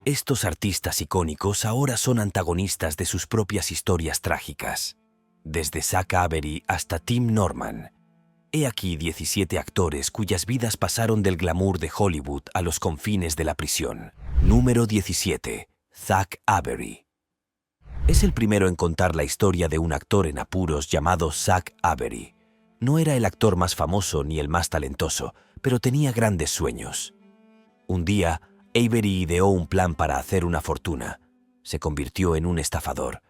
Estos artistas icónicos ahora son antagonistas de sus propias historias trágicas. Desde Zack Avery hasta Tim Norman. He aquí 17 actores cuyas vidas pasaron del glamour de Hollywood a los confines de la prisión. Número 17. Zack Avery. Es el primero en contar la historia de un actor en apuros llamado Zack Avery. No era el actor más famoso ni el más talentoso, pero tenía grandes sueños. Un día, Avery ideó un plan para hacer una fortuna. Se convirtió en un estafador.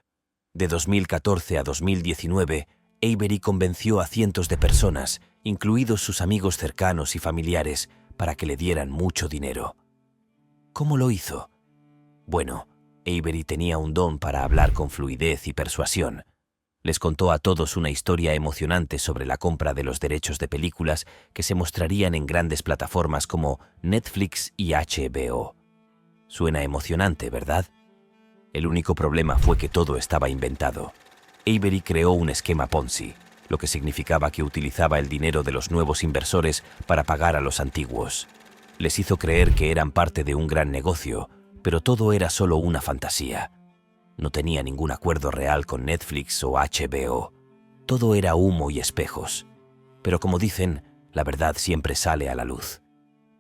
De 2014 a 2019, Avery convenció a cientos de personas, incluidos sus amigos cercanos y familiares, para que le dieran mucho dinero. ¿Cómo lo hizo? Bueno, Avery tenía un don para hablar con fluidez y persuasión. Les contó a todos una historia emocionante sobre la compra de los derechos de películas que se mostrarían en grandes plataformas como Netflix y HBO. Suena emocionante, ¿verdad? El único problema fue que todo estaba inventado. Avery creó un esquema Ponzi, lo que significaba que utilizaba el dinero de los nuevos inversores para pagar a los antiguos. Les hizo creer que eran parte de un gran negocio, pero todo era solo una fantasía. No tenía ningún acuerdo real con Netflix o HBO. Todo era humo y espejos. Pero como dicen, la verdad siempre sale a la luz.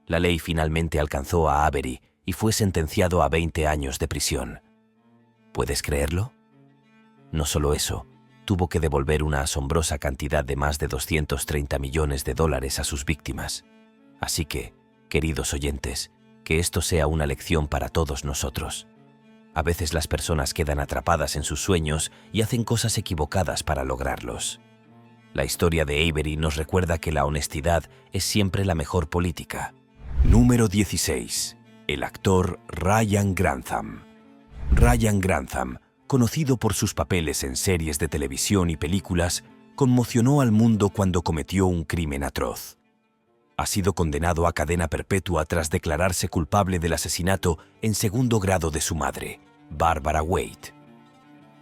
La ley finalmente alcanzó a Avery y fue sentenciado a 20 años de prisión. ¿Puedes creerlo? No solo eso, tuvo que devolver una asombrosa cantidad de más de 230 millones de dólares a sus víctimas. Así que, queridos oyentes, que esto sea una lección para todos nosotros. A veces las personas quedan atrapadas en sus sueños y hacen cosas equivocadas para lograrlos. La historia de Avery nos recuerda que la honestidad es siempre la mejor política. Número 16. El actor Ryan Grantham. Ryan Grantham, conocido por sus papeles en series de televisión y películas, conmocionó al mundo cuando cometió un crimen atroz. Ha sido condenado a cadena perpetua tras declararse culpable del asesinato en segundo grado de su madre, Barbara Wade.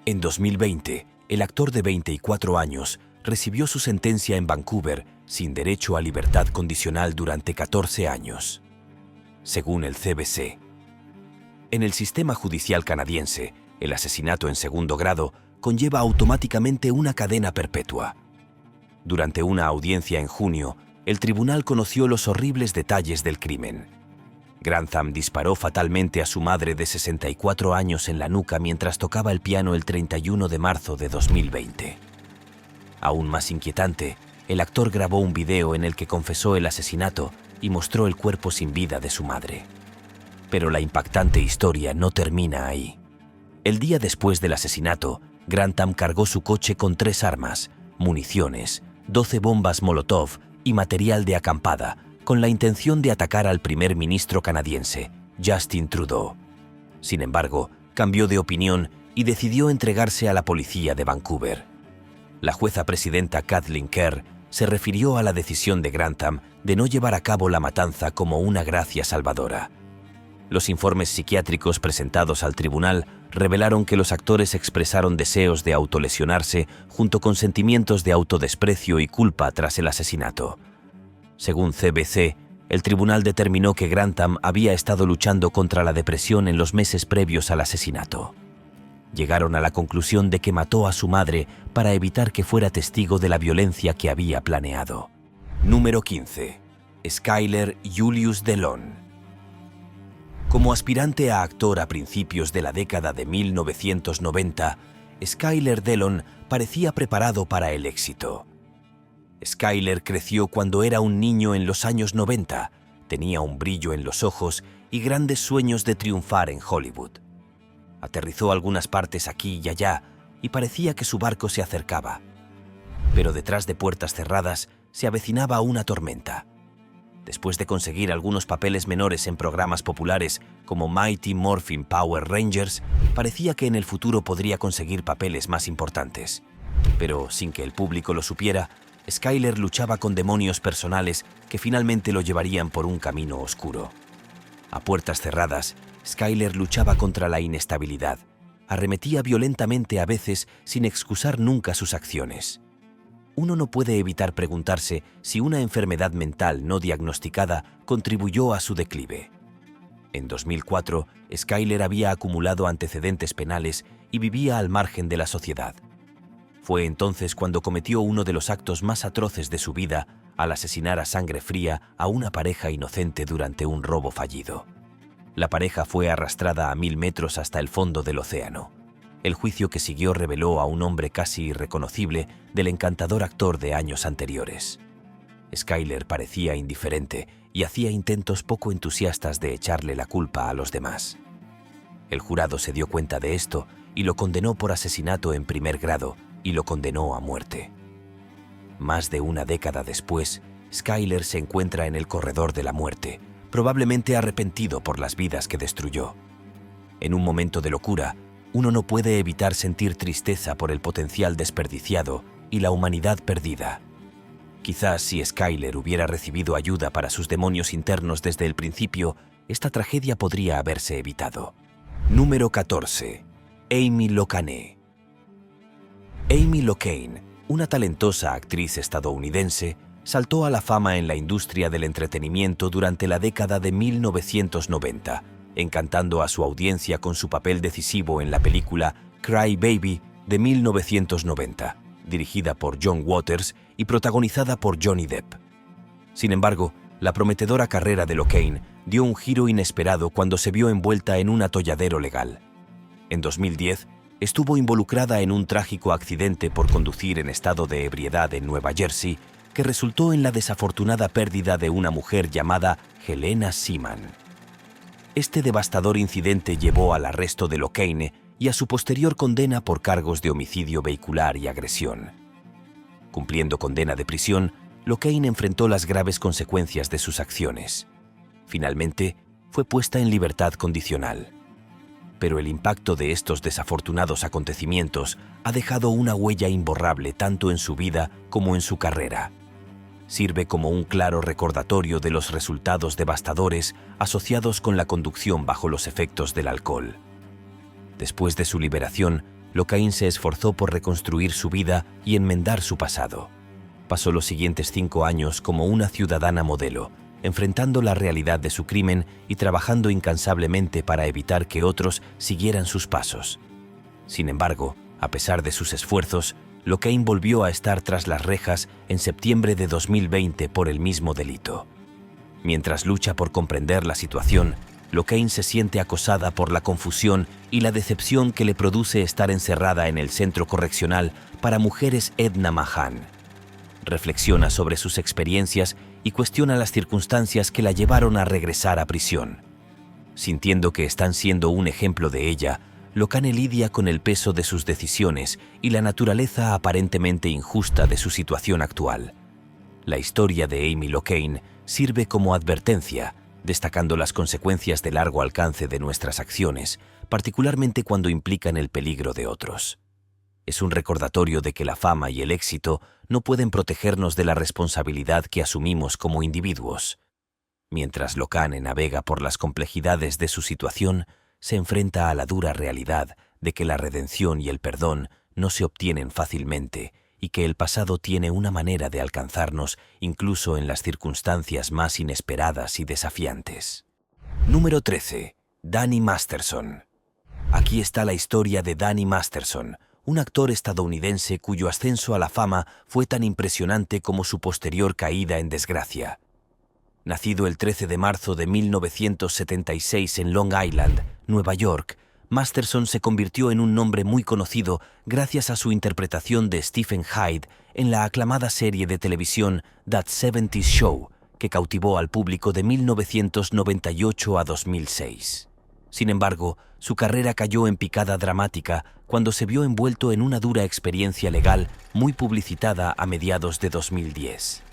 En 2020, el actor de 24 años recibió su sentencia en Vancouver sin derecho a libertad condicional durante 14 años. Según el CBC. En el sistema judicial canadiense, el asesinato en segundo grado conlleva automáticamente una cadena perpetua. Durante una audiencia en junio, el tribunal conoció los horribles detalles del crimen. Grantham disparó fatalmente a su madre de 64 años en la nuca mientras tocaba el piano el 31 de marzo de 2020. Aún más inquietante, el actor grabó un video en el que confesó el asesinato y mostró el cuerpo sin vida de su madre. Pero la impactante historia no termina ahí. El día después del asesinato, Grantham cargó su coche con 3 armas, municiones, 12 bombas Molotov y material de acampada, con la intención de atacar al primer ministro canadiense, Justin Trudeau. Sin embargo, cambió de opinión y decidió entregarse a la policía de Vancouver. La jueza presidenta Kathleen Kerr se refirió a la decisión de Grantham de no llevar a cabo la matanza como una gracia salvadora. Los informes psiquiátricos presentados al tribunal revelaron que los actores expresaron deseos de autolesionarse junto con sentimientos de autodesprecio y culpa tras el asesinato. Según CBC, el tribunal determinó que Grantham había estado luchando contra la depresión en los meses previos al asesinato. Llegaron a la conclusión de que mató a su madre para evitar que fuera testigo de la violencia que había planeado. Número 15. Skyler Julius Delon. Como aspirante a actor a principios de la década de 1990, Skyler Delon parecía preparado para el éxito. Skyler creció cuando era un niño en los años 90, tenía un brillo en los ojos y grandes sueños de triunfar en Hollywood. Aterrizó algunas partes aquí y allá y parecía que su barco se acercaba. Pero detrás de puertas cerradas se avecinaba una tormenta. Después de conseguir algunos papeles menores en programas populares como Mighty Morphin Power Rangers, parecía que en el futuro podría conseguir papeles más importantes. Pero sin que el público lo supiera, Skyler luchaba con demonios personales que finalmente lo llevarían por un camino oscuro. A puertas cerradas, Skyler luchaba contra la inestabilidad. Arremetía violentamente a veces sin excusar nunca sus acciones. Uno no puede evitar preguntarse si una enfermedad mental no diagnosticada contribuyó a su declive. En 2004, Skyler había acumulado antecedentes penales y vivía al margen de la sociedad. Fue entonces cuando cometió uno de los actos más atroces de su vida al asesinar a sangre fría a una pareja inocente durante un robo fallido. La pareja fue arrastrada a 1000 metros hasta el fondo del océano. El juicio que siguió reveló a un hombre casi irreconocible del encantador actor de años anteriores. Skyler parecía indiferente y hacía intentos poco entusiastas de echarle la culpa a los demás. El jurado se dio cuenta de esto y lo condenó por asesinato en primer grado y lo condenó a muerte. Más de una década después, Skyler se encuentra en el corredor de la muerte, probablemente arrepentido por las vidas que destruyó. En un momento de locura, uno no puede evitar sentir tristeza por el potencial desperdiciado y la humanidad perdida. Quizás si Skyler hubiera recibido ayuda para sus demonios internos desde el principio, esta tragedia podría haberse evitado. Número 14. Amy Locane. Amy Locane, una talentosa actriz estadounidense, saltó a la fama en la industria del entretenimiento durante la década de 1990, encantando a su audiencia con su papel decisivo en la película Cry Baby de 1990, dirigida por John Waters y protagonizada por Johnny Depp. Sin embargo, la prometedora carrera de Locane dio un giro inesperado cuando se vio envuelta en un atolladero legal. En 2010, estuvo involucrada en un trágico accidente por conducir en estado de ebriedad en Nueva Jersey que resultó en la desafortunada pérdida de una mujer llamada Helena Seaman. Este devastador incidente llevó al arresto de Locane y a su posterior condena por cargos de homicidio vehicular y agresión. Cumpliendo condena de prisión, Locane enfrentó las graves consecuencias de sus acciones. Finalmente, fue puesta en libertad condicional. Pero el impacto de estos desafortunados acontecimientos ha dejado una huella imborrable tanto en su vida como en su carrera. Sirve como un claro recordatorio de los resultados devastadores asociados con la conducción bajo los efectos del alcohol. Después de su liberación, Locane se esforzó por reconstruir su vida y enmendar su pasado. Pasó los siguientes 5 años como una ciudadana modelo, enfrentando la realidad de su crimen y trabajando incansablemente para evitar que otros siguieran sus pasos. Sin embargo, a pesar de sus esfuerzos, Locane volvió a estar tras las rejas en septiembre de 2020 por el mismo delito. Mientras lucha por comprender la situación, Locane se siente acosada por la confusión y la decepción que le produce estar encerrada en el centro correccional para mujeres Edna Mahan. Reflexiona sobre sus experiencias y cuestiona las circunstancias que la llevaron a regresar a prisión. Sintiendo que están siendo un ejemplo de ella, Locane lidia con el peso de sus decisiones y la naturaleza aparentemente injusta de su situación actual. La historia de Amy Locane sirve como advertencia, destacando las consecuencias de largo alcance de nuestras acciones, particularmente cuando implican el peligro de otros. Es un recordatorio de que la fama y el éxito no pueden protegernos de la responsabilidad que asumimos como individuos. Mientras Locane navega por las complejidades de su situación, se enfrenta a la dura realidad de que la redención y el perdón no se obtienen fácilmente y que el pasado tiene una manera de alcanzarnos incluso en las circunstancias más inesperadas y desafiantes. Número 13. Danny Masterson. Aquí está la historia de Danny Masterson, un actor estadounidense cuyo ascenso a la fama fue tan impresionante como su posterior caída en desgracia. Nacido el 13 de marzo de 1976 en Long Island, Nueva York, Masterson se convirtió en un nombre muy conocido gracias a su interpretación de Stephen Hyde en la aclamada serie de televisión That 70's Show, que cautivó al público de 1998 a 2006. Sin embargo, su carrera cayó en picada dramática cuando se vio envuelto en una dura experiencia legal muy publicitada a mediados de 2010.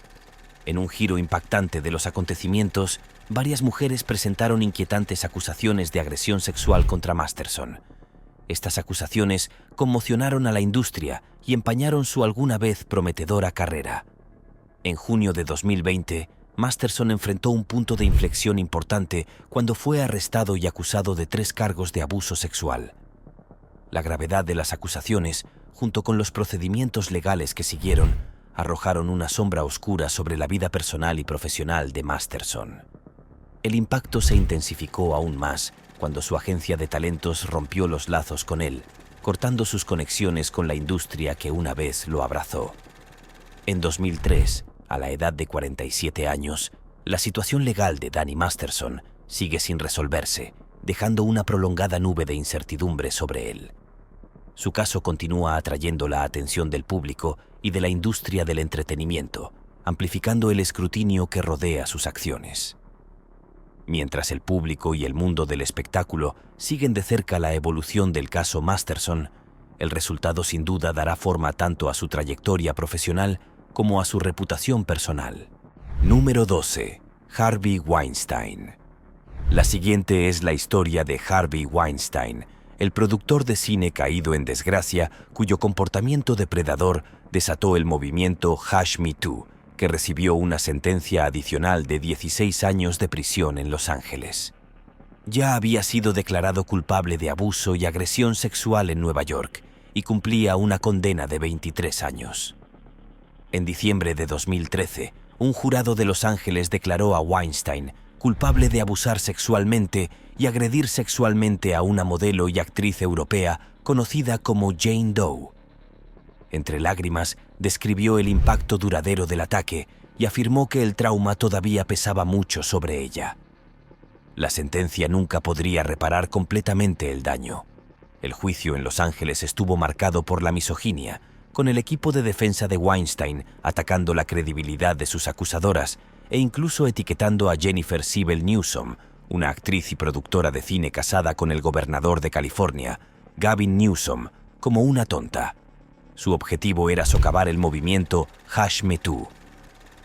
En un giro impactante de los acontecimientos, varias mujeres presentaron inquietantes acusaciones de agresión sexual contra Masterson. Estas acusaciones conmocionaron a la industria y empañaron su alguna vez prometedora carrera. En junio de 2020, Masterson enfrentó un punto de inflexión importante cuando fue arrestado y acusado de 3 cargos de abuso sexual. La gravedad de las acusaciones, junto con los procedimientos legales que siguieron, arrojaron una sombra oscura sobre la vida personal y profesional de Masterson. El impacto se intensificó aún más cuando su agencia de talentos rompió los lazos con él, cortando sus conexiones con la industria que una vez lo abrazó. En 2003, a la edad de 47 años, la situación legal de Danny Masterson sigue sin resolverse, dejando una prolongada nube de incertidumbre sobre él. Su caso continúa atrayendo la atención del público y de la industria del entretenimiento, amplificando el escrutinio que rodea sus acciones. Mientras el público y el mundo del espectáculo siguen de cerca la evolución del caso Masterson, el resultado sin duda dará forma tanto a su trayectoria profesional como a su reputación personal. Número 12. Harvey Weinstein. La siguiente es la historia de Harvey Weinstein, el productor de cine caído en desgracia cuyo comportamiento depredador desató el movimiento #MeToo, que recibió una sentencia adicional de 16 años de prisión en Los Ángeles. Ya había sido declarado culpable de abuso y agresión sexual en Nueva York y cumplía una condena de 23 años. En diciembre de 2013, un jurado de Los Ángeles declaró a Weinstein culpable de abusar sexualmente y agredir sexualmente a una modelo y actriz europea conocida como Jane Doe. Entre lágrimas, describió el impacto duradero del ataque y afirmó que el trauma todavía pesaba mucho sobre ella. La sentencia nunca podría reparar completamente el daño. El juicio en Los Ángeles estuvo marcado por la misoginia, con el equipo de defensa de Weinstein atacando la credibilidad de sus acusadoras e incluso etiquetando a Jennifer Siebel Newsom, una actriz y productora de cine casada con el gobernador de California, Gavin Newsom, como una tonta. Su objetivo era socavar el movimiento #MeToo.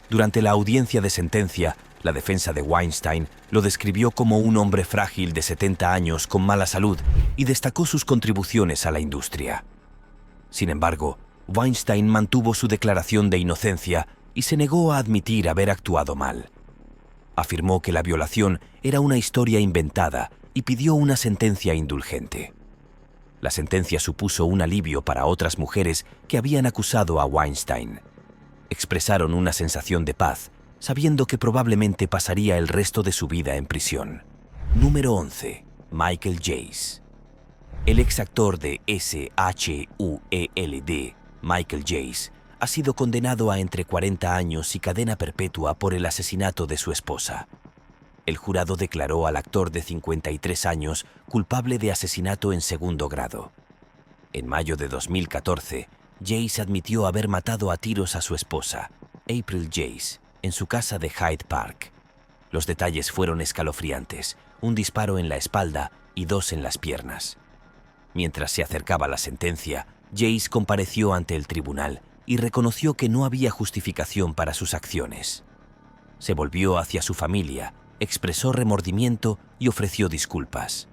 Durante la audiencia de sentencia, la defensa de Weinstein lo describió como un hombre frágil de 70 años con mala salud y destacó sus contribuciones a la industria. Sin embargo, Weinstein mantuvo su declaración de inocencia y se negó a admitir haber actuado mal. Afirmó que la violación era una historia inventada y pidió una sentencia indulgente. La sentencia supuso un alivio para otras mujeres que habían acusado a Weinstein. Expresaron una sensación de paz, sabiendo que probablemente pasaría el resto de su vida en prisión. Número 11. Michael Jace. El exactor de SHUELD, Michael Jace, ha sido condenado a entre 40 años y cadena perpetua por el asesinato de su esposa. El jurado declaró al actor de 53 años culpable de asesinato en segundo grado. En mayo de 2014, Jace admitió haber matado a tiros a su esposa, April Jace, en su casa de Hyde Park. Los detalles fueron escalofriantes: un disparo en la espalda y 2 en las piernas. Mientras se acercaba la sentencia, Jace compareció ante el tribunal y reconoció que no había justificación para sus acciones. Se volvió hacia su familia, expresó remordimiento y ofreció disculpas.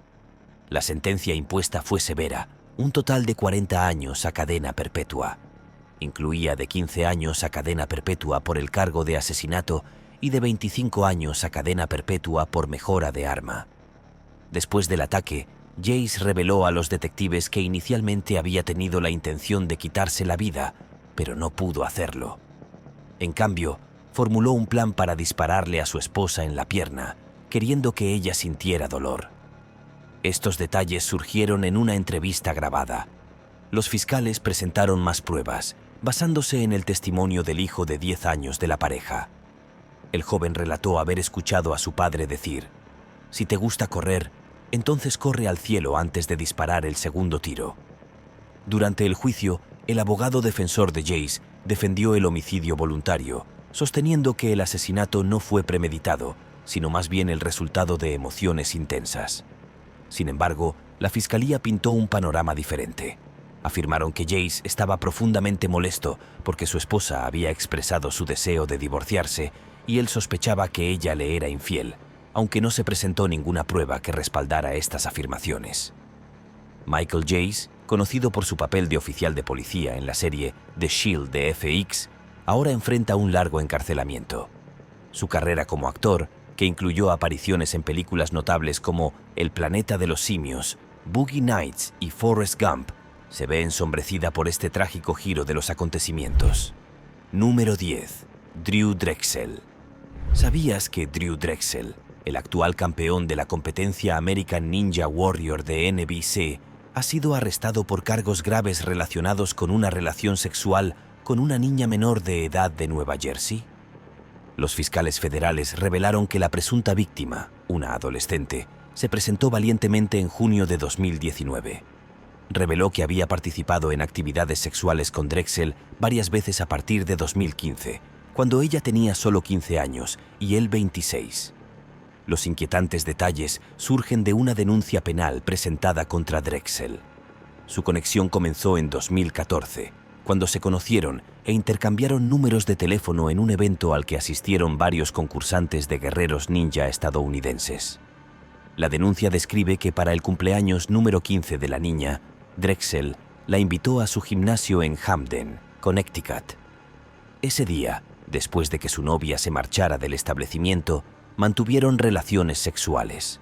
La sentencia impuesta fue severa, un total de 40 años a cadena perpetua. Incluía de 15 años a cadena perpetua por el cargo de asesinato y de 25 años a cadena perpetua por mejora de arma. Después del ataque, Jace reveló a los detectives que inicialmente había tenido la intención de quitarse la vida, pero no pudo hacerlo. En cambio, formuló un plan para dispararle a su esposa en la pierna, queriendo que ella sintiera dolor. Estos detalles surgieron en una entrevista grabada. Los fiscales presentaron más pruebas, basándose en el testimonio del hijo de 10 años de la pareja. El joven relató haber escuchado a su padre decir: «Si te gusta correr, entonces corre al cielo antes de disparar el segundo tiro». Durante el juicio, el abogado defensor de Jace defendió el homicidio voluntario, sosteniendo que el asesinato no fue premeditado, sino más bien el resultado de emociones intensas. Sin embargo, la fiscalía pintó un panorama diferente. Afirmaron que Jace estaba profundamente molesto porque su esposa había expresado su deseo de divorciarse y él sospechaba que ella le era infiel, aunque no se presentó ninguna prueba que respaldara estas afirmaciones. Michael Jace, conocido por su papel de oficial de policía en la serie The Shield de FX, ahora enfrenta un largo encarcelamiento. Su carrera como actor, que incluyó apariciones en películas notables como El planeta de los simios, Boogie Nights y Forrest Gump, se ve ensombrecida por este trágico giro de los acontecimientos. Número 10. Drew Drexel. ¿Sabías que Drew Drexel, el actual campeón de la competencia American Ninja Warrior de NBC, ha sido arrestado por cargos graves relacionados con una relación sexual con una niña menor de edad de Nueva Jersey. Los fiscales federales revelaron que la presunta víctima, una adolescente, se presentó valientemente en junio de 2019. Reveló que había participado en actividades sexuales con Drexel varias veces a partir de 2015, cuando ella tenía solo 15 años y él 26. Los inquietantes detalles surgen de una denuncia penal presentada contra Drexel. Su conexión comenzó en 2014, cuando se conocieron e intercambiaron números de teléfono en un evento al que asistieron varios concursantes de guerreros ninja estadounidenses. La denuncia describe que para el cumpleaños número 15 de la niña, Drexel la invitó a su gimnasio en Hamden, Connecticut. Ese día, después de que su novia se marchara del establecimiento, mantuvieron relaciones sexuales.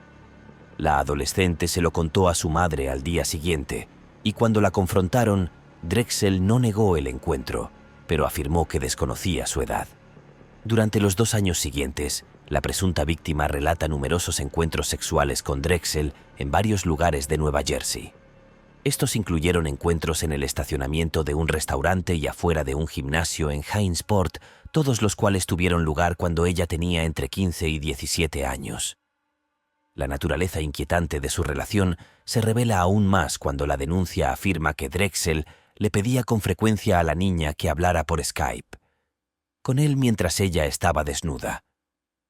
La adolescente se lo contó a su madre al día siguiente, y cuando la confrontaron, Drexel no negó el encuentro, pero afirmó que desconocía su edad. Durante los 2 años siguientes, la presunta víctima relata numerosos encuentros sexuales con Drexel en varios lugares de Nueva Jersey. Estos incluyeron encuentros en el estacionamiento de un restaurante y afuera de un gimnasio en Hainsport, todos los cuales tuvieron lugar cuando ella tenía entre 15 y 17 años. La naturaleza inquietante de su relación se revela aún más cuando la denuncia afirma que Drexel le pedía con frecuencia a la niña que hablara por Skype con él mientras ella estaba desnuda.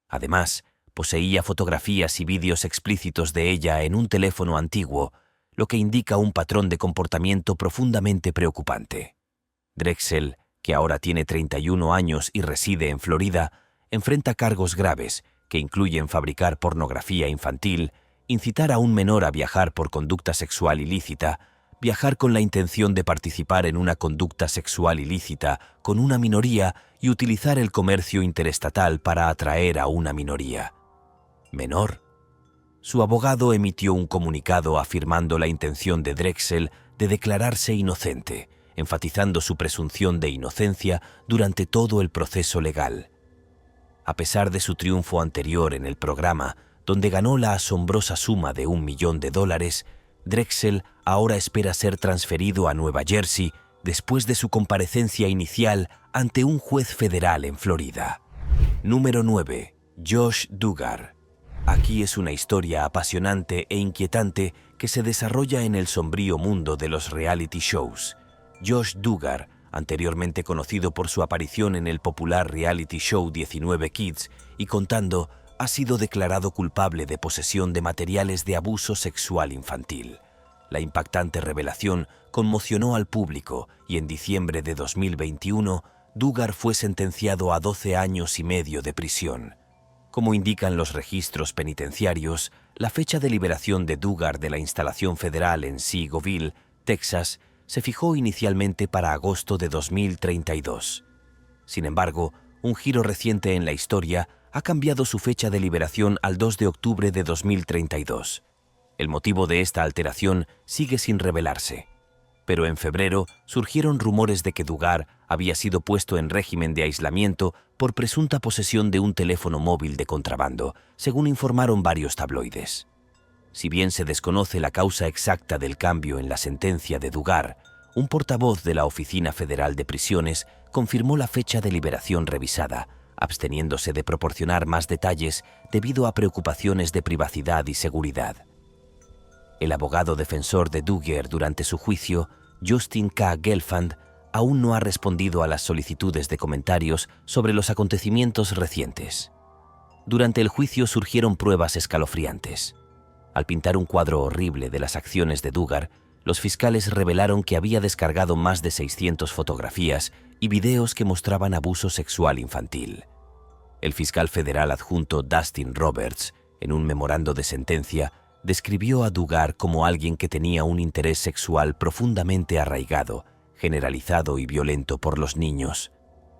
Además, poseía fotografías y vídeos explícitos de ella en un teléfono antiguo, lo que indica un patrón de comportamiento profundamente preocupante. Drexel, que ahora tiene 31 años y reside en Florida, enfrenta cargos graves que incluyen fabricar pornografía infantil, incitar a un menor a viajar por conducta sexual ilícita, viajar con la intención de participar en una conducta sexual ilícita con una minoría y utilizar el comercio interestatal para atraer a una minoría. ¿Menor? Su abogado emitió un comunicado afirmando la intención de Drexel de declararse inocente, enfatizando su presunción de inocencia durante todo el proceso legal. A pesar de su triunfo anterior en el programa, donde ganó la asombrosa suma de $1 millón, Drexel ahora espera ser transferido a Nueva Jersey después de su comparecencia inicial ante un juez federal en Florida. Número 9. Josh Duggar. Aquí es una historia apasionante e inquietante que se desarrolla en el sombrío mundo de los reality shows. Josh Duggar, anteriormente conocido por su aparición en el popular reality show 19 Kids y Contando, ha sido declarado culpable de posesión de materiales de abuso sexual infantil. La impactante revelación conmocionó al público y en diciembre de 2021, Duggar fue sentenciado a 12 años y medio de prisión. Como indican los registros penitenciarios, la fecha de liberación de Duggar de la instalación federal en Seagoville, Texas, se fijó inicialmente para agosto de 2032. Sin embargo, un giro reciente en la historia ha cambiado su fecha de liberación al 2 de octubre de 2032. El motivo de esta alteración sigue sin revelarse. Pero en febrero surgieron rumores de que Duggar había sido puesto en régimen de aislamiento por presunta posesión de un teléfono móvil de contrabando, según informaron varios tabloides. Si bien se desconoce la causa exacta del cambio en la sentencia de Duggar, un portavoz de la Oficina Federal de Prisiones confirmó la fecha de liberación revisada, absteniéndose de proporcionar más detalles debido a preocupaciones de privacidad y seguridad. El abogado defensor de Duggar durante su juicio, Justin K. Gelfand, aún no ha respondido a las solicitudes de comentarios sobre los acontecimientos recientes. Durante el juicio surgieron pruebas escalofriantes. Al pintar un cuadro horrible de las acciones de Duggar, los fiscales revelaron que había descargado más de 600 fotografías y videos que mostraban abuso sexual infantil. El fiscal federal adjunto Dustin Roberts, en un memorando de sentencia, describió a Duggar como alguien que tenía un interés sexual profundamente arraigado, generalizado y violento por los niños.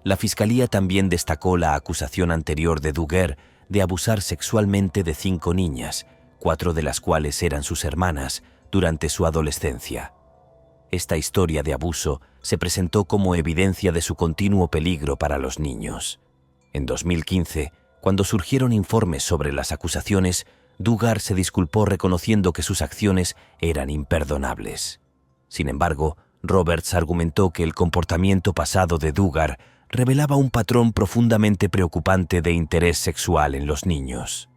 La fiscalía también destacó la acusación anterior de Duggar de abusar sexualmente de 5 niñas, 4 de las cuales eran sus hermanas, durante su adolescencia. Esta historia de abuso se presentó como evidencia de su continuo peligro para los niños. En 2015, Cuando surgieron informes sobre las acusaciones, Duggar se disculpó reconociendo que sus acciones eran imperdonables. Sin embargo, Roberts argumentó que el comportamiento pasado de Duggar revelaba un patrón profundamente preocupante de interés sexual en los niños.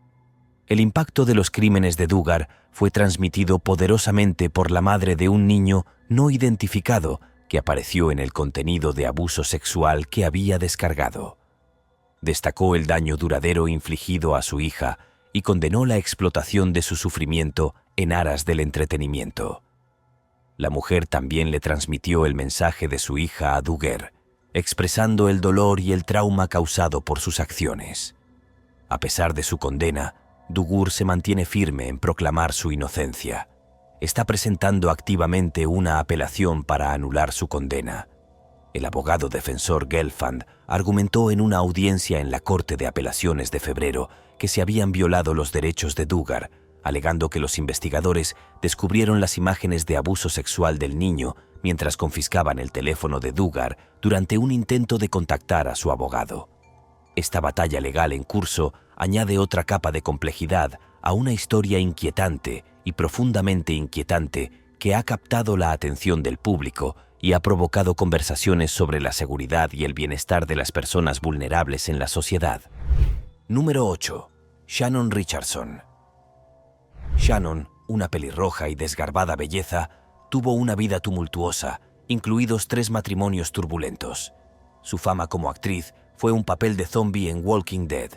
El impacto de los crímenes de Duggar fue transmitido poderosamente por la madre de un niño no identificado que apareció en el contenido de abuso sexual que había descargado. Destacó el daño duradero infligido a su hija y condenó la explotación de su sufrimiento en aras del entretenimiento. La mujer también le transmitió el mensaje de su hija a Duggar, expresando el dolor y el trauma causado por sus acciones. A pesar de su condena, Duggar se mantiene firme en proclamar su inocencia. Está presentando activamente una apelación para anular su condena. El abogado defensor Gelfand argumentó en una audiencia en la Corte de Apelaciones de febrero que se habían violado los derechos de Duggar, alegando que los investigadores descubrieron las imágenes de abuso sexual del niño mientras confiscaban el teléfono de Duggar durante un intento de contactar a su abogado. Esta batalla legal en curso añade otra capa de complejidad a una historia inquietante y profundamente inquietante que ha captado la atención del público y ha provocado conversaciones sobre la seguridad y el bienestar de las personas vulnerables en la sociedad. Número 8. Shannon Richardson. Shannon, una pelirroja y desgarbada belleza, tuvo una vida tumultuosa, incluidos 3 matrimonios turbulentos. Su fama como actriz fue un papel de zombie en Walking Dead.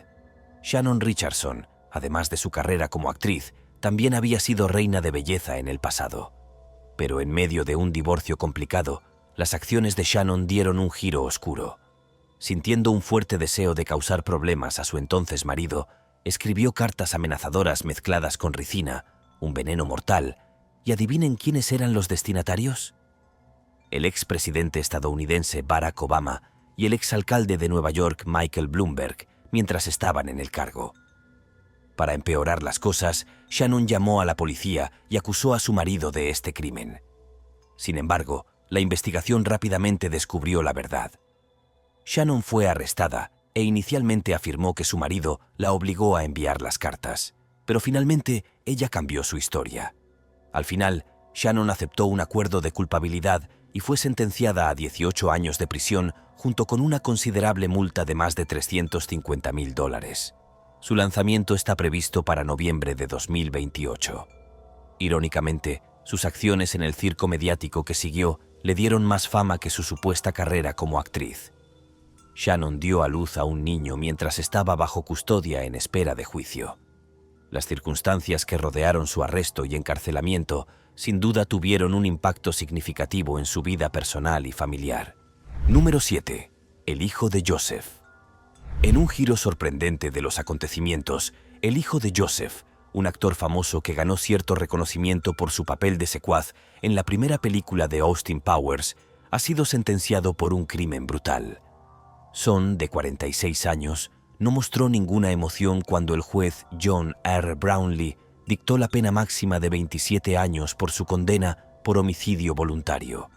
Shannon Richardson, además de su carrera como actriz, también había sido reina de belleza en el pasado. Pero en medio de un divorcio complicado, las acciones de Shannon dieron un giro oscuro. Sintiendo un fuerte deseo de causar problemas a su entonces marido, escribió cartas amenazadoras mezcladas con ricina, un veneno mortal, y ¿adivinen quiénes eran los destinatarios? El expresidente estadounidense Barack Obama y el exalcalde de Nueva York Michael Bloomberg, mientras estaban en el cargo. Para empeorar las cosas, Shannon llamó a la policía y acusó a su marido de este crimen. Sin embargo, la investigación rápidamente descubrió la verdad. Shannon fue arrestada e inicialmente afirmó que su marido la obligó a enviar las cartas, pero finalmente ella cambió su historia. Al final, Shannon aceptó un acuerdo de culpabilidad y fue sentenciada a 18 años de prisión junto con una considerable multa de más de $350,000. Su lanzamiento está previsto para noviembre de 2028. Irónicamente, sus acciones en el circo mediático que siguió le dieron más fama que su supuesta carrera como actriz. Shannon dio a luz a un niño mientras estaba bajo custodia en espera de juicio. Las circunstancias que rodearon su arresto y encarcelamiento sin duda tuvieron un impacto significativo en su vida personal y familiar. Número 7. El hijo de Joseph. En un giro sorprendente de los acontecimientos, el hijo de Joseph, un actor famoso que ganó cierto reconocimiento por su papel de secuaz en la primera película de Austin Powers, ha sido sentenciado por un crimen brutal. Son, de 46 años, no mostró ninguna emoción cuando el juez John R. Brownlee dictó la pena máxima de 27 años por su condena por homicidio voluntario.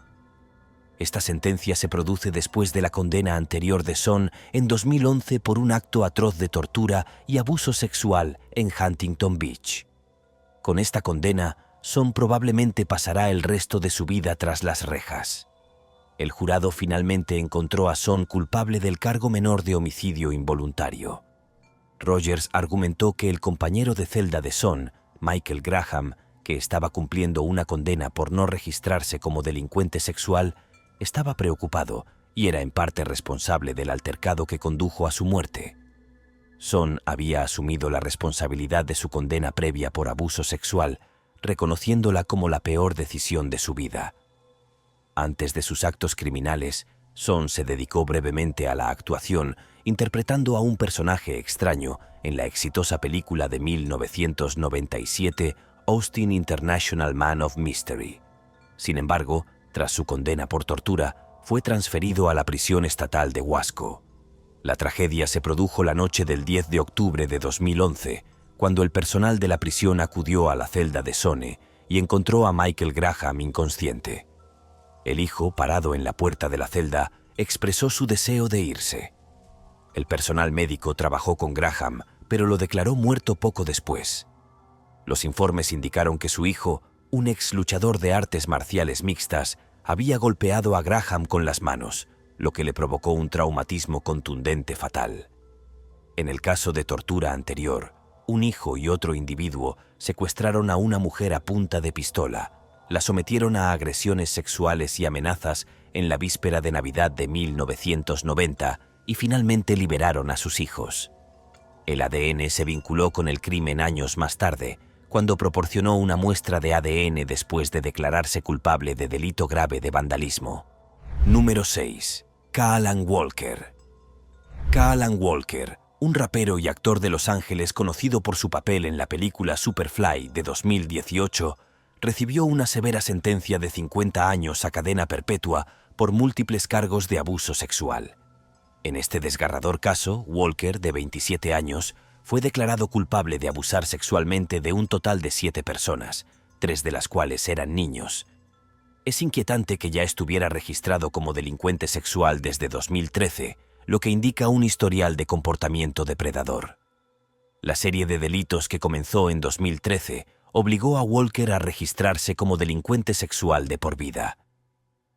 Esta sentencia se produce después de la condena anterior de Son en 2011 por un acto atroz de tortura y abuso sexual en Huntington Beach. Con esta condena, Son probablemente pasará el resto de su vida tras las rejas. El jurado finalmente encontró a Son culpable del cargo menor de homicidio involuntario. Rogers argumentó que el compañero de celda de Son, Michael Graham, que estaba cumpliendo una condena por no registrarse como delincuente sexual, estaba preocupado y era en parte responsable del altercado que condujo a su muerte. Son había asumido la responsabilidad de su condena previa por abuso sexual, reconociéndola como la peor decisión de su vida. Antes de sus actos criminales, Son se dedicó brevemente a la actuación, interpretando a un personaje extraño en la exitosa película de 1997 Austin International Man of Mystery. Sin embargo, tras su condena por tortura, fue transferido a la prisión estatal de Wasco. La tragedia se produjo la noche del 10 de octubre de 2011, cuando el personal de la prisión acudió a la celda de Sone y encontró a Michael Graham inconsciente. El hijo, parado en la puerta de la celda, expresó su deseo de irse. El personal médico trabajó con Graham, pero lo declaró muerto poco después. Los informes indicaron que su hijo, un ex luchador de artes marciales mixtas, había golpeado a Graham con las manos, lo que le provocó un traumatismo contundente fatal. En el caso de tortura anterior, un hijo y otro individuo secuestraron a una mujer a punta de pistola, la sometieron a agresiones sexuales y amenazas en la víspera de Navidad de 1990 y finalmente liberaron a sus hijos. El ADN se vinculó con el crimen años más tarde, cuando proporcionó una muestra de ADN después de declararse culpable de delito grave de vandalismo. Número 6. Kaalan Walker. Kaalan Walker, un rapero y actor de Los Ángeles conocido por su papel en la película Superfly de 2018, recibió una severa sentencia de 50 años a cadena perpetua por múltiples cargos de abuso sexual. En este desgarrador caso, Walker, de 27 años, fue declarado culpable de abusar sexualmente de un total de 7 personas, 3 de las cuales eran niños. Es inquietante que ya estuviera registrado como delincuente sexual desde 2013, lo que indica un historial de comportamiento depredador. La serie de delitos que comenzó en 2013 obligó a Walker a registrarse como delincuente sexual de por vida.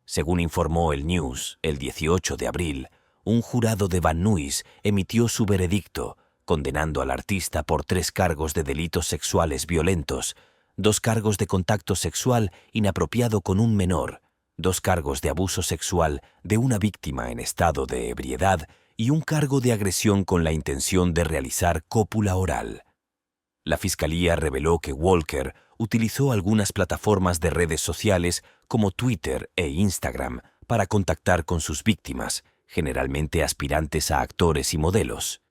Según informó el News, el 18 de abril, un jurado de Van Nuys emitió su veredicto, condenando al artista por 3 cargos de delitos sexuales violentos, 2 cargos de contacto sexual inapropiado con un menor, 2 cargos de abuso sexual de una víctima en estado de ebriedad y un cargo de agresión con la intención de realizar cópula oral. La fiscalía reveló que Walker utilizó algunas plataformas de redes sociales como Twitter e Instagram para contactar con sus víctimas, generalmente aspirantes a actores y modelos.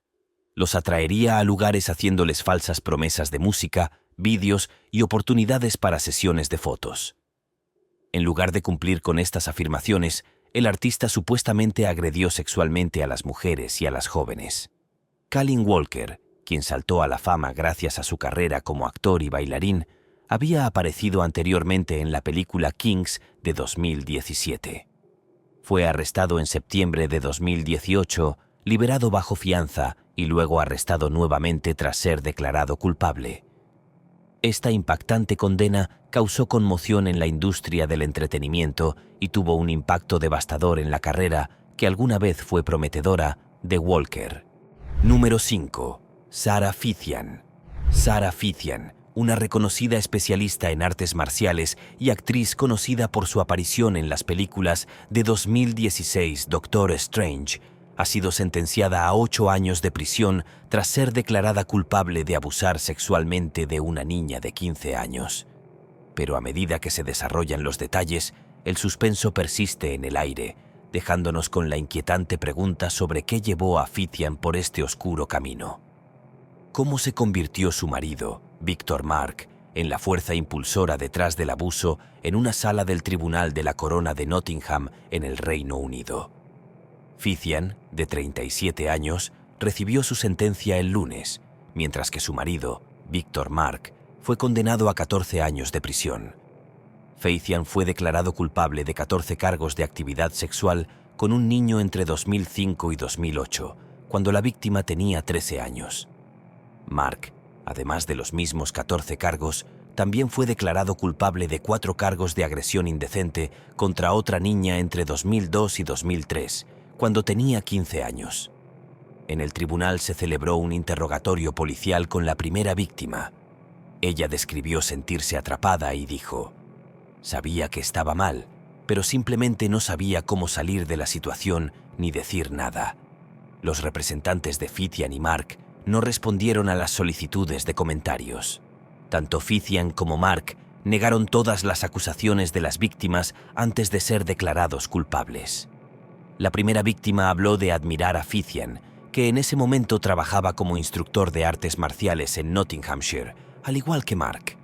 Los atraería a lugares haciéndoles falsas promesas de música, vídeos y oportunidades para sesiones de fotos. En lugar de cumplir con estas afirmaciones, el artista supuestamente agredió sexualmente a las mujeres y a las jóvenes. Kaalan Walker, quien saltó a la fama gracias a su carrera como actor y bailarín, había aparecido anteriormente en la película Kings de 2017. Fue arrestado en septiembre de 2018, liberado bajo fianza y luego arrestado nuevamente tras ser declarado culpable. Esta impactante condena causó conmoción en la industria del entretenimiento y tuvo un impacto devastador en la carrera, que alguna vez fue prometedora, de Walker. Número 5. Sarah Fithian. Sarah Fithian, una reconocida especialista en artes marciales y actriz conocida por su aparición en las películas de 2016 Doctor Strange, ha sido sentenciada a 8 años de prisión tras ser declarada culpable de abusar sexualmente de una niña de 15 años. Pero a medida que se desarrollan los detalles, el suspenso persiste en el aire, dejándonos con la inquietante pregunta sobre qué llevó a Fithian por este oscuro camino. ¿Cómo se convirtió su marido, Victor Mark, en la fuerza impulsora detrás del abuso en una sala del Tribunal de la Corona de Nottingham en el Reino Unido? Fithian, de 37 años, recibió su sentencia el lunes, mientras que su marido, Victor Mark, fue condenado a 14 años de prisión. Fithian fue declarado culpable de 14 cargos de actividad sexual con un niño entre 2005 y 2008, cuando la víctima tenía 13 años. Mark, además de los mismos 14 cargos, también fue declarado culpable de 4 cargos de agresión indecente contra otra niña entre 2002 y 2003, cuando tenía 15 años. En el tribunal se celebró un interrogatorio policial con la primera víctima. Ella describió sentirse atrapada y dijo: «Sabía que estaba mal, pero simplemente no sabía cómo salir de la situación ni decir nada». Los representantes de Fithian y Mark no respondieron a las solicitudes de comentarios. Tanto Fithian como Mark negaron todas las acusaciones de las víctimas antes de ser declarados culpables. La primera víctima habló de admirar a Fithian, que en ese momento trabajaba como instructor de artes marciales en Nottinghamshire, al igual que Mark.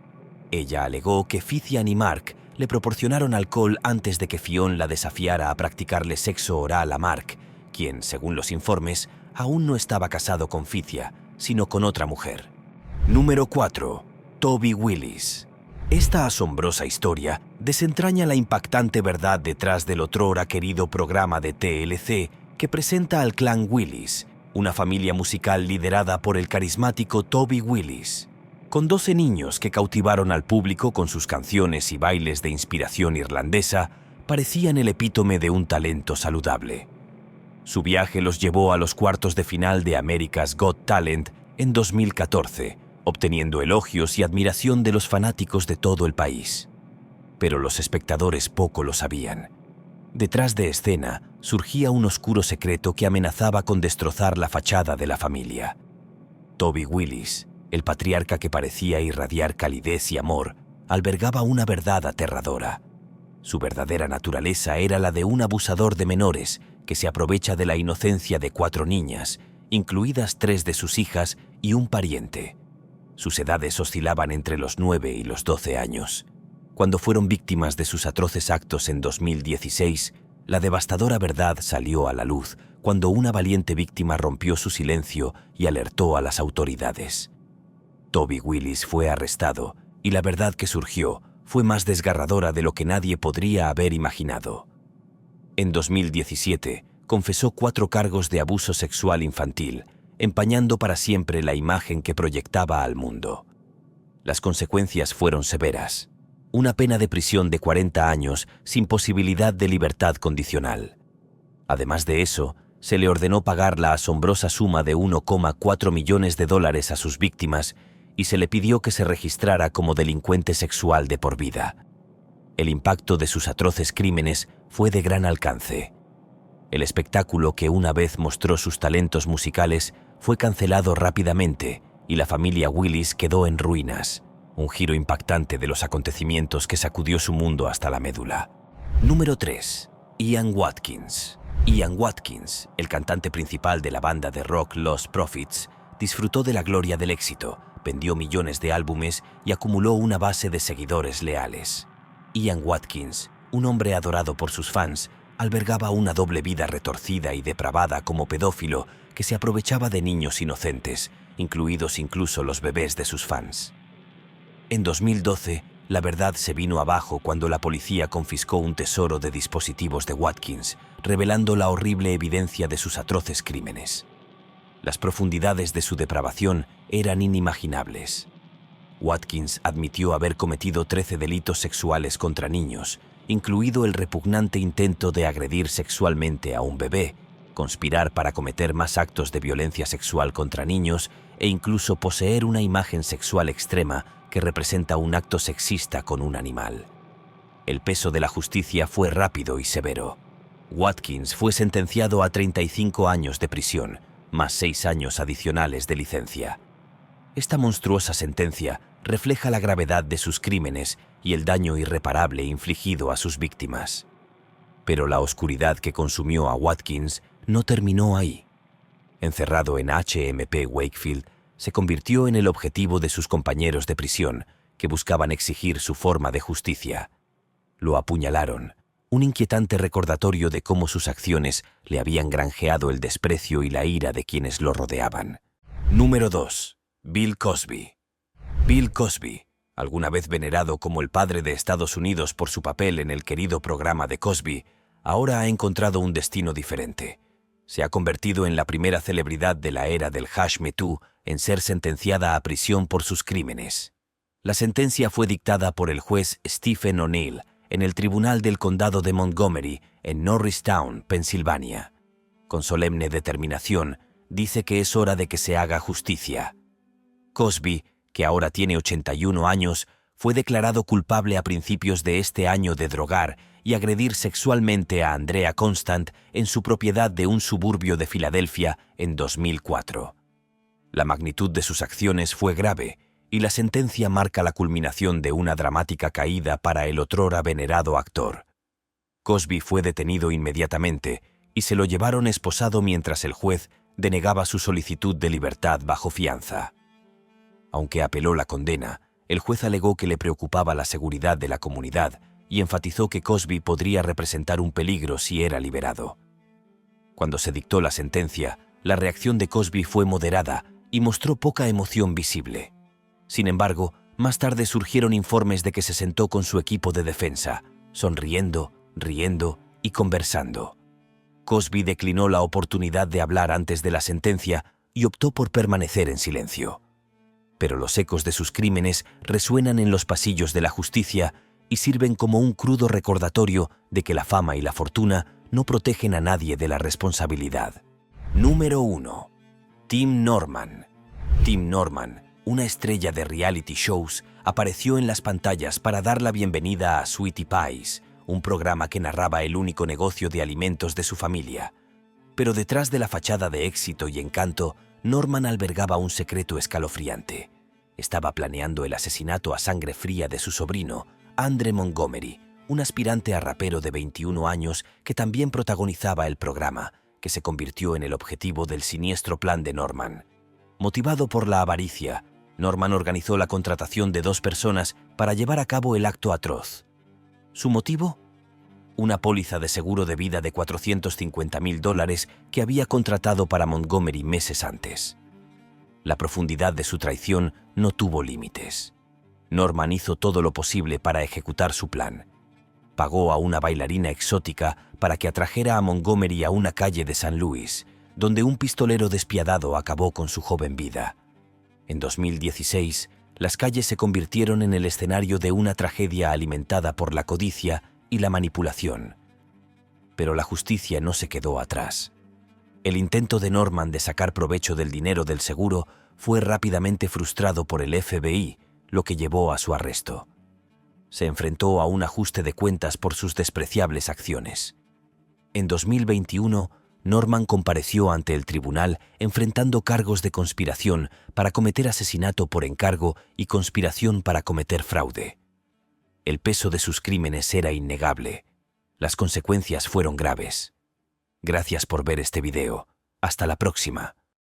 Ella alegó que Fithian y Mark le proporcionaron alcohol antes de que Fionn la desafiara a practicarle sexo oral a Mark, quien, según los informes, aún no estaba casado con Fithian, sino con otra mujer. Número 4. Toby Willis. Esta asombrosa historia desentraña la impactante verdad detrás del otrora querido programa de TLC que presenta al clan Willis, una familia musical liderada por el carismático Toby Willis, con 12 niños que cautivaron al público con sus canciones y bailes de inspiración irlandesa, parecían el epítome de un talento saludable. Su viaje los llevó a los cuartos de final de America's Got Talent en 2014, obteniendo elogios y admiración de los fanáticos de todo el país. Pero los espectadores poco lo sabían. Detrás de escena surgía un oscuro secreto que amenazaba con destrozar la fachada de la familia. Toby Willis, el patriarca que parecía irradiar calidez y amor, albergaba una verdad aterradora. Su verdadera naturaleza era la de un abusador de menores que se aprovecha de la inocencia de 4 niñas, incluidas 3 de sus hijas y un pariente. Sus edades oscilaban entre los 9 y los 12 años. Cuando fueron víctimas de sus atroces actos en 2016, la devastadora verdad salió a la luz cuando una valiente víctima rompió su silencio y alertó a las autoridades. Toby Willis fue arrestado y la verdad que surgió fue más desgarradora de lo que nadie podría haber imaginado. En 2017, confesó 4 cargos de abuso sexual infantil, empañando para siempre la imagen que proyectaba al mundo. Las consecuencias fueron severas. Una pena de prisión de 40 años sin posibilidad de libertad condicional. Además de eso, se le ordenó pagar la asombrosa suma de $1,4 millones a sus víctimas y se le pidió que se registrara como delincuente sexual de por vida. El impacto de sus atroces crímenes fue de gran alcance. El espectáculo que una vez mostró sus talentos musicales fue cancelado rápidamente y la familia Willis quedó en ruinas. Un giro impactante de los acontecimientos que sacudió su mundo hasta la médula. Número 3. Ian Watkins. Ian Watkins, el cantante principal de la banda de rock Lost Prophets, disfrutó de la gloria del éxito, vendió millones de álbumes y acumuló una base de seguidores leales. Ian Watkins, un hombre adorado por sus fans, albergaba una doble vida retorcida y depravada como pedófilo que se aprovechaba de niños inocentes, incluidos incluso los bebés de sus fans. En 2012, la verdad se vino abajo cuando la policía confiscó un tesoro de dispositivos de Watkins, revelando la horrible evidencia de sus atroces crímenes. Las profundidades de su depravación eran inimaginables. Watkins admitió haber cometido 13 delitos sexuales contra niños, incluido el repugnante intento de agredir sexualmente a un bebé, conspirar para cometer más actos de violencia sexual contra niños e incluso poseer una imagen sexual extrema que representa un acto sexista con un animal. El peso de la justicia fue rápido y severo. Watkins fue sentenciado a 35 años de prisión, más 6 años adicionales de licencia. Esta monstruosa sentencia refleja la gravedad de sus crímenes y el daño irreparable infligido a sus víctimas. Pero la oscuridad que consumió a Watkins no terminó ahí. Encerrado en HMP Wakefield, se convirtió en el objetivo de sus compañeros de prisión, que buscaban exigir su forma de justicia. Lo apuñalaron, un inquietante recordatorio de cómo sus acciones le habían granjeado el desprecio y la ira de quienes lo rodeaban. Número 2. Bill Cosby. Bill Cosby, alguna vez venerado como el padre de Estados Unidos por su papel en el querido programa de Cosby, ahora ha encontrado un destino diferente. Se ha convertido en la primera celebridad de la era del Me Too en ser sentenciada a prisión por sus crímenes. La sentencia fue dictada por el juez Stephen O'Neill en el Tribunal del Condado de Montgomery, en Norristown, Pensilvania. Con solemne determinación, dice que es hora de que se haga justicia. Cosby, que ahora tiene 81 años, fue declarado culpable a principios de este año de drogar y agredir sexualmente a Andrea Constant en su propiedad de un suburbio de Filadelfia en 2004. La magnitud de sus acciones fue grave y la sentencia marca la culminación de una dramática caída para el otrora venerado actor. Cosby fue detenido inmediatamente y se lo llevaron esposado mientras el juez denegaba su solicitud de libertad bajo fianza. Aunque apeló la condena, el juez alegó que le preocupaba la seguridad de la comunidad y enfatizó que Cosby podría representar un peligro si era liberado. Cuando se dictó la sentencia, la reacción de Cosby fue moderada y mostró poca emoción visible. Sin embargo, más tarde surgieron informes de que se sentó con su equipo de defensa, sonriendo, riendo y conversando. Cosby declinó la oportunidad de hablar antes de la sentencia y optó por permanecer en silencio. Pero los ecos de sus crímenes resuenan en los pasillos de la justicia y sirven como un crudo recordatorio de que la fama y la fortuna no protegen a nadie de la responsabilidad. Número 1. Tim Norman. Tim Norman, una estrella de reality shows, apareció en las pantallas para dar la bienvenida a Sweetie Pies, un programa que narraba el único negocio de alimentos de su familia. Pero detrás de la fachada de éxito y encanto, Norman albergaba un secreto escalofriante. Estaba planeando el asesinato a sangre fría de su sobrino, Andre Montgomery, un aspirante a rapero de 21 años que también protagonizaba el programa, que se convirtió en el objetivo del siniestro plan de Norman. Motivado por la avaricia, Norman organizó la contratación de 2 personas para llevar a cabo el acto atroz. ¿Su motivo? Una póliza de seguro de vida de $450,000 que había contratado para Montgomery meses antes. La profundidad de su traición no tuvo límites. Norman hizo todo lo posible para ejecutar su plan. Pagó a una bailarina exótica para que atrajera a Montgomery a una calle de San Luis, donde un pistolero despiadado acabó con su joven vida. En 2016, las calles se convirtieron en el escenario de una tragedia alimentada por la codicia y la manipulación. Pero la justicia no se quedó atrás. El intento de Norman de sacar provecho del dinero del seguro fue rápidamente frustrado por el FBI, lo que llevó a su arresto. Se enfrentó a un ajuste de cuentas por sus despreciables acciones. En 2021, Norman compareció ante el tribunal enfrentando cargos de conspiración para cometer asesinato por encargo y conspiración para cometer fraude. El peso de sus crímenes era innegable. Las consecuencias fueron graves. Gracias por ver este video. Hasta la próxima.